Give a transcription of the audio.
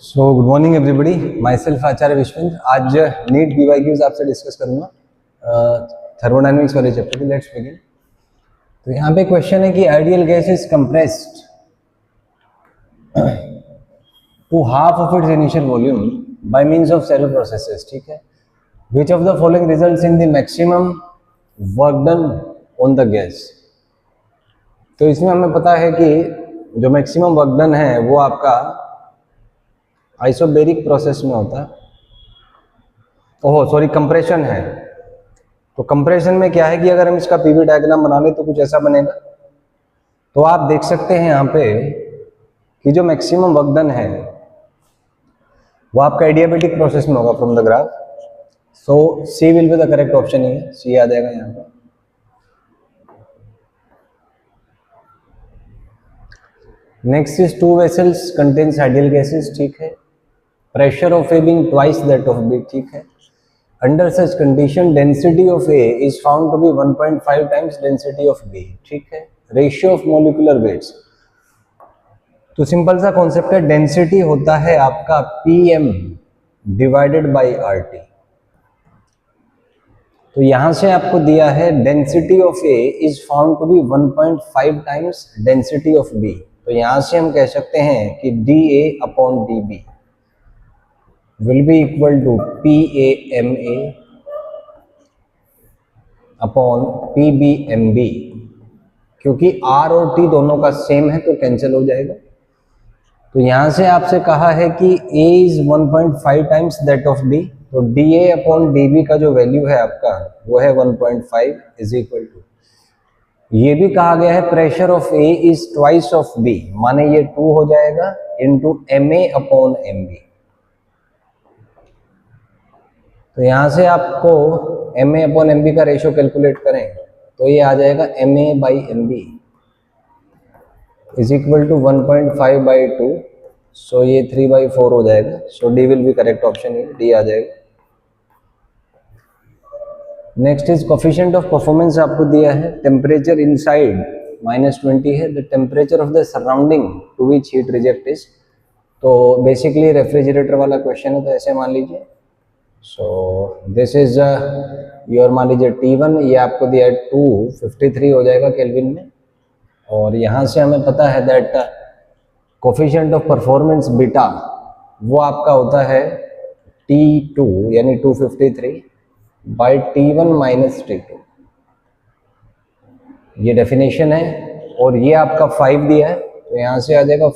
सो good morning everybody, myself Acharya Vishvendra. आज NEET BYQs आपसे discuss करूंगा थर्मोडायनेमिक्स वाले चैप्टर की। Let's begin. तो यहाँ पे क्वेश्चन है कि ideal gas is compressed to half of its initial volume by means of several processes. ठीक है, which of the following results in the maximum work done on the gas. तो इसमें हमें पता है कि जो मैक्सिमम वर्क डन है वो आपका आइसोबेरिक प्रोसेस में होता है। ओहो सॉरी, कंप्रेशन है। तो कंप्रेशन में क्या है कि अगर हम इसका पीवी डायग्राम बना लें तो कुछ ऐसा बनेगा। तो आप देख सकते हैं यहाँ पे कि जो मैक्सिमम वर्क डन है वो आपका एडियाबेटिक प्रोसेस में होगा from the graph. So C will be the correct option. ही है, सी आ जाएगा यहाँ पे। Next is two vessels contains ideal gases. ठीक है, pressure of A being twice that of B. ठीक है, under such condition density of A is found to be 1.5 times density of B. ठीक है, रेशियो ऑफ मोलिकुलर वेट्स। तो simple सा concept है, density होता है आपका PM डिवाइडेड बाई RT। तो यहां से आपको दिया है density of A is found to be 1.5 times density of B. तो यहां से हम कह सकते हैं कि DA upon DB will be equal to PAMA upon PBMB। क्योंकि R और T दोनों का सेम है तो कैंसिल हो जाएगा। तो यहां से आपसे कहा है कि A is 1.5 times that of B। तो DA अपॉन DB का जो वैल्यू है आपका वो है 1.5 इज इक्वल टू, ये भी कहा गया है pressure of A is twice of B, माने ये 2 हो जाएगा इनटू MA अपॉन MB। तो यहाँ से आपको MA अपॉन MB का रेशियो कैलकुलेट करें तो ये आ जाएगा MA by MB is equal to 1.5 by 2। So ये 3/4 हो जाएगा। So D will be correct option. D आ जाएगा। Next is coefficient of performance आपको दिया है। टेम्परेचर इनसाइड -20 है, the temperature of the surrounding to which heat reject is. तो बेसिकली रेफ्रिजरेटर वाला क्वेश्चन है, तो ऐसे मान लीजिए। सो दिस इज योर, मान लीजिए T1, ये आपको दिया है 253 हो जाएगा केल्विन में। और यहाँ से हमें पता है that coefficient of performance beta वो आपका होता है T2 यानी 253 बाई T1 माइनस T2। ये डेफिनेशन है और ये आपका 5 दिया है, तो यहाँ से आ जाएगा